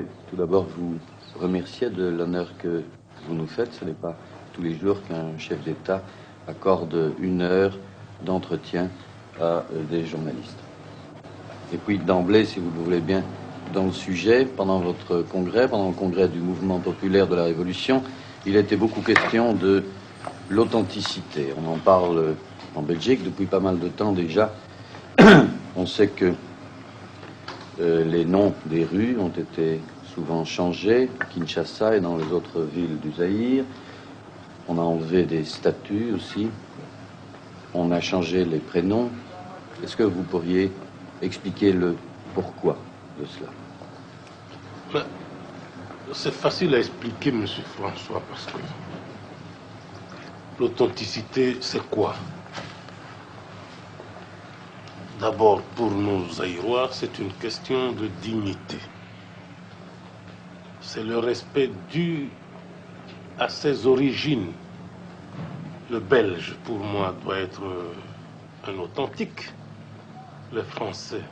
Tout d'abord, vous remercier de l'honneur que vous nous faites. Ce n'est pas tous les jours qu'un chef d'État accorde 1 heure d'entretien à des journalistes. Et puis d'emblée, si vous le voulez bien, dans le sujet, pendant votre congrès, pendant le congrès du mouvement populaire de la Révolution, il était beaucoup question de l'authenticité. On en parle en Belgique depuis pas mal de temps déjà. On sait que les noms des rues ont été souvent changés, à Kinshasa et dans les autres villes du Zaïre. On a enlevé des statues aussi. On a changé les prénoms. Est-ce que vous pourriez expliquer le pourquoi de cela? C'est facile à expliquer, M. François, parce que l'authenticité, c'est quoi? D'abord, pour nos Zaïrois, c'est une question de dignité. C'est le respect dû à ses origines. Le Belge, pour moi, doit être un authentique. Le Français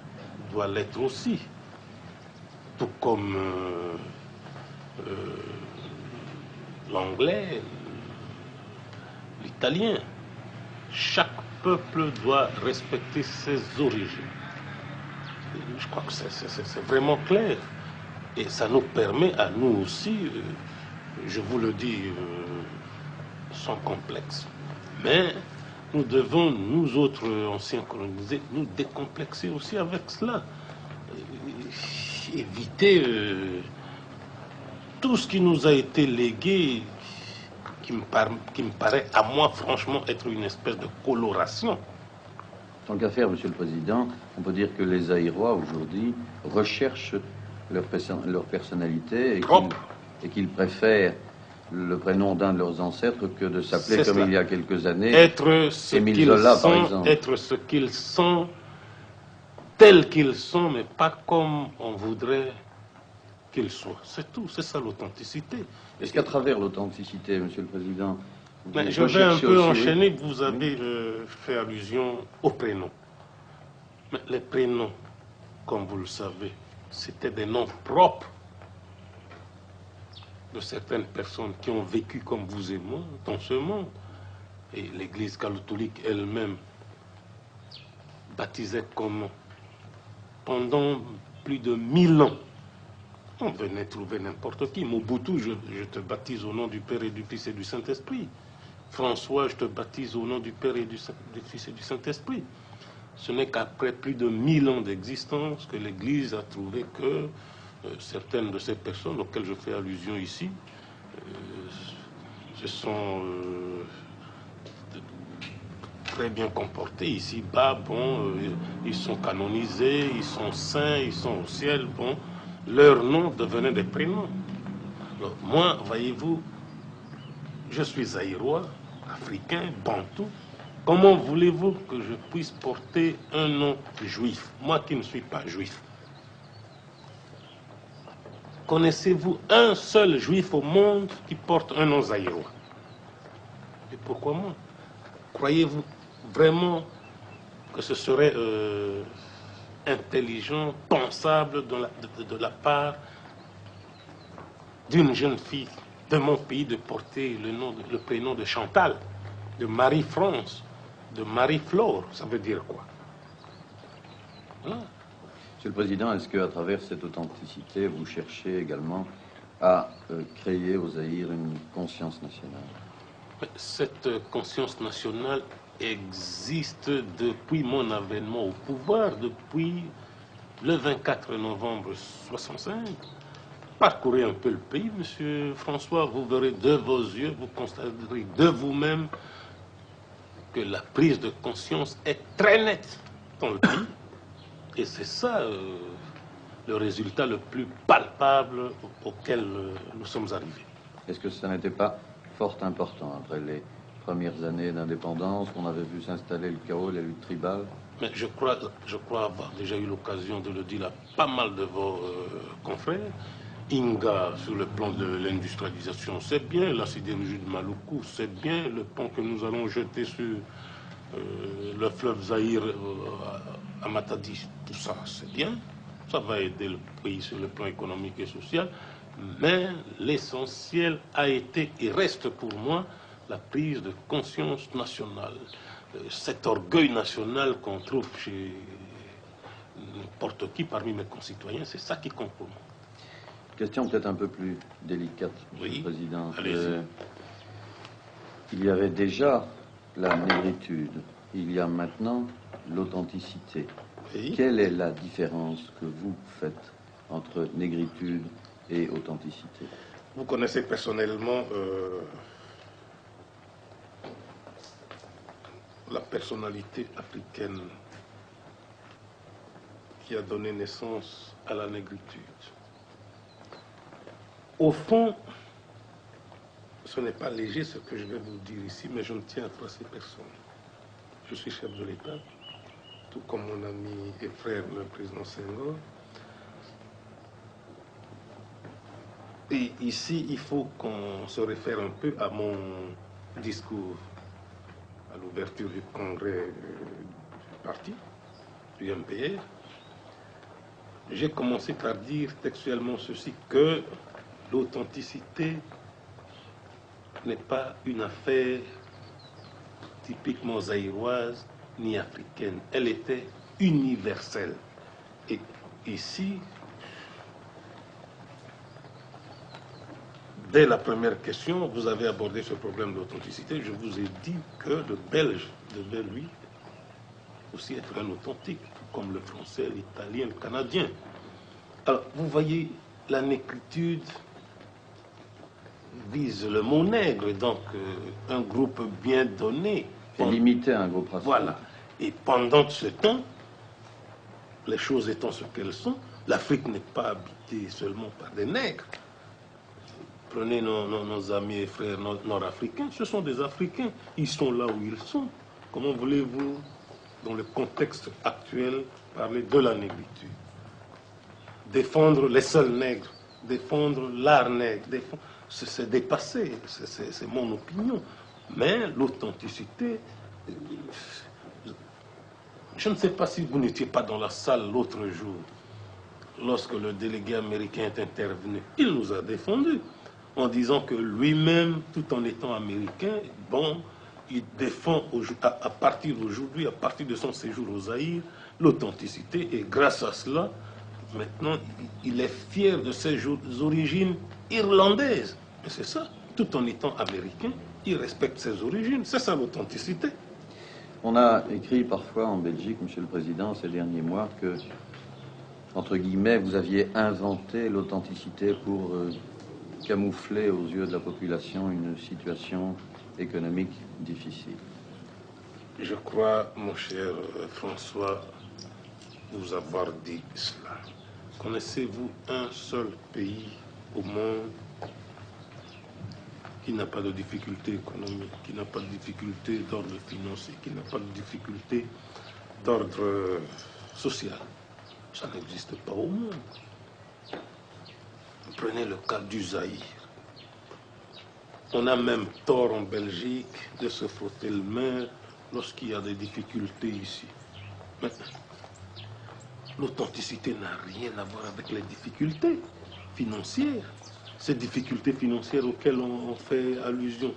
doit l'être aussi. Tout comme l'Anglais, l'Italien. Chaque peuple doit respecter ses origines. Je crois que c'est vraiment clair. Et ça nous permet à nous aussi, je vous le dis sans complexe, mais nous devons, nous autres anciens colonisés, nous décomplexer aussi avec cela. Éviter tout ce qui nous a été légué, qui me paraît à moi franchement être une espèce de coloration. Tant qu'à faire, Monsieur le Président, on peut dire que les Zaïrois aujourd'hui recherchent leur personnalité et qu'ils préfèrent le prénom d'un de leurs ancêtres que de s'appeler comme il y a quelques années Émile Zola, par exemple. Être ce qu'ils sont, tels qu'ils sont, mais pas comme on voudrait qu'ils soient. C'est tout, c'est ça l'authenticité. Est-ce qu'à travers l'authenticité, Monsieur le Président, je vais un peu enchaîner, vous avez fait allusion aux prénoms. Mais les prénoms, comme vous le savez, c'était des noms propres de certaines personnes qui ont vécu comme vous et moi dans ce monde. Et l'Église catholique elle-même baptisait comment? Pendant plus de 1000 ans. On venait trouver n'importe qui. Mobutu, je te baptise au nom du Père et du Fils et du Saint-Esprit. François, je te baptise au nom du Père et du Fils et du Saint-Esprit. Ce n'est qu'après plus de 1000 ans d'existence que l'Église a trouvé que certaines de ces personnes auxquelles je fais allusion ici se sont très bien comportés ici-bas. Bon, ils sont canonisés, ils sont saints, ils sont au ciel. Bon, leurs noms devenaient des prénoms. Alors, moi, voyez-vous, je suis zaïrois, africain, bantou. Comment voulez-vous que je puisse porter un nom juif, moi qui ne suis pas juif? Connaissez-vous un seul juif au monde qui porte un nom zaïrois? Et pourquoi moi? Croyez-vous vraiment que ce serait intelligent, pensable de la part d'une jeune fille de mon pays de porter le prénom de Chantal, de Marie-France, de Marie-Flore? Ça veut dire quoi? Voilà. Monsieur le Président, est-ce qu'à travers cette authenticité, vous cherchez également à créer au Zaïre une conscience nationale? Cette conscience nationale existe depuis mon avènement au pouvoir, depuis le 24 novembre 65. Parcourez un peu le pays, Monsieur François, vous verrez de vos yeux, vous constaterez de vous-même que la prise de conscience est très nette dans le pays. Et c'est ça le résultat le plus palpable auquel nous sommes arrivés. Est-ce que ça n'était pas fort important après les premières années d'indépendance, qu'on avait vu s'installer le chaos, les luttes tribales? Mais je crois avoir déjà eu l'occasion de le dire à pas mal de vos confrères. Inga, sur le plan de l'industrialisation, c'est bien. La sidérurgie de Maluku, c'est bien. Le pont que nous allons jeter sur le fleuve Zaïre à Matadi, tout ça, c'est bien. Ça va aider le pays sur le plan économique et social. Mais l'essentiel a été et reste pour moi la prise de conscience nationale. Cet orgueil national qu'on trouve chez n'importe qui parmi mes concitoyens, c'est ça qui compte pour moi. Question peut-être un peu plus délicate, Monsieur le Président. Allez-y. Il y avait déjà la négritude, il y a maintenant l'authenticité. Oui. Quelle est la différence que vous faites entre négritude et authenticité? Vous connaissez personnellement la personnalité africaine qui a donné naissance à la négritude. Au fond, ce n'est pas léger ce que je vais vous dire ici, mais je ne tiens pas à ces personnes. Je suis chef de l'État, tout comme mon ami et frère, le président Senghor. Et ici, il faut qu'on se réfère un peu à mon discours à l'ouverture du congrès du parti, du MPR. J'ai commencé par dire textuellement ceci, que l'authenticité n'est pas une affaire typiquement zaïroise ni africaine. Elle était universelle. Et ici, dès la première question, vous avez abordé ce problème d'authenticité. Je vous ai dit que le Belge devait, lui, aussi être un authentique, comme le Français, l'Italien, le Canadien. Alors, vous voyez, la négritude vise le mot nègre, donc un groupe bien donné. Et limité à un groupe racial. Voilà. Et pendant ce temps, les choses étant ce qu'elles sont, l'Afrique n'est pas habitée seulement par des nègres. Prenez nos amis et frères nord-africains, ce sont des Africains. Ils sont là où ils sont. Comment voulez-vous, dans le contexte actuel, parler de la négritude? Défendre les seuls nègres, défendre l'art nègre, c'est dépassé, c'est mon opinion. Mais l'authenticité, je ne sais pas si vous n'étiez pas dans la salle l'autre jour, lorsque le délégué américain est intervenu. Il nous a défendus en disant que lui-même, tout en étant américain, bon, il défend à partir d'aujourd'hui, à partir de son séjour au Zaïre, l'authenticité, et grâce à cela, maintenant, il est fier de ses origines irlandaises. Mais c'est ça, tout en étant américain, il respecte ses origines. C'est ça l'authenticité. On a écrit parfois en Belgique, Monsieur le Président, ces derniers mois, que, entre guillemets, vous aviez inventé l'authenticité pour camoufler aux yeux de la population une situation économique difficile. Je crois, mon cher François, vous avoir dit cela. Connaissez-vous un seul pays au monde qui n'a pas de difficulté économique, qui n'a pas de difficulté d'ordre financier, qui n'a pas de difficulté d'ordre social? Ça n'existe pas au monde. Prenez le cas du Zaïre. On a même tort en Belgique de se frotter le main lorsqu'il y a des difficultés ici. Mais l'authenticité n'a rien à voir avec les difficultés financières. Ces difficultés financières auxquelles on fait allusion.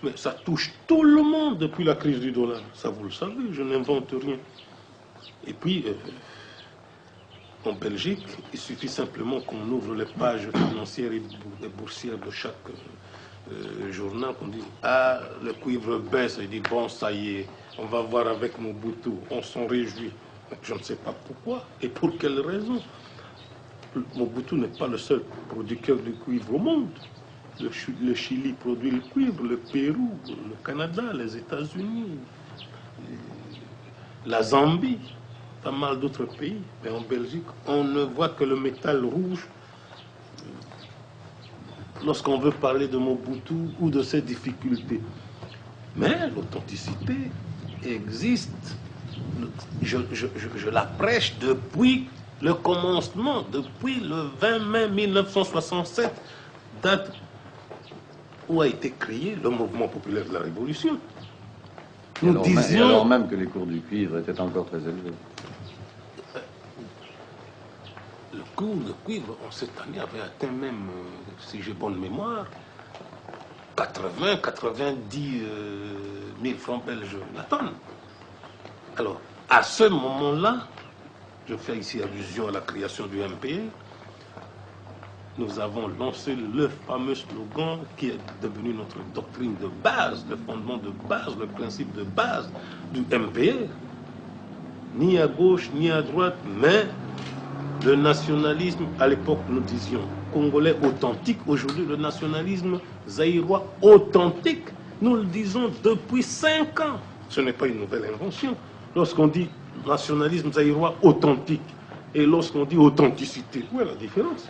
Mais ça touche tout le monde depuis la crise du dollar. Ça, vous le savez, je n'invente rien. Et puis, en Belgique, il suffit simplement qu'on ouvre les pages financières et boursières de chaque journal, qu'on dit « Ah, le cuivre baisse », il dit « Bon, ça y est, on va voir avec Mobutu, on s'en réjouit ». Je ne sais pas pourquoi et pour quelle raison. Mobutu n'est pas le seul producteur de cuivre au monde. Le Chili produit le cuivre, le Pérou, le Canada, les États-Unis, la Zambie, pas mal d'autres pays. Mais en Belgique, on ne voit que le métal rouge lorsqu'on veut parler de Mobutu ou de ses difficultés. Mais l'authenticité existe. Je la prêche depuis le commencement, depuis le 20 mai 1967, date où a été créé le mouvement populaire de la Révolution. Nous disions... alors même que les cours du cuivre étaient encore très élevés. coût de cuivre en cette année avait atteint même, si j'ai bonne mémoire, 90 000 francs belges la tonne. Alors, à ce moment-là, je fais ici allusion à la création du MPE, nous avons lancé le fameux slogan qui est devenu notre doctrine de base, le fondement de base, le principe de base du MPE. Ni à gauche, ni à droite, mais le nationalisme, à l'époque nous disions congolais authentique, aujourd'hui le nationalisme zaïrois authentique, nous le disons depuis 5 ans. Ce n'est pas une nouvelle invention. Lorsqu'on dit nationalisme zaïrois authentique et lorsqu'on dit authenticité, où est la différence?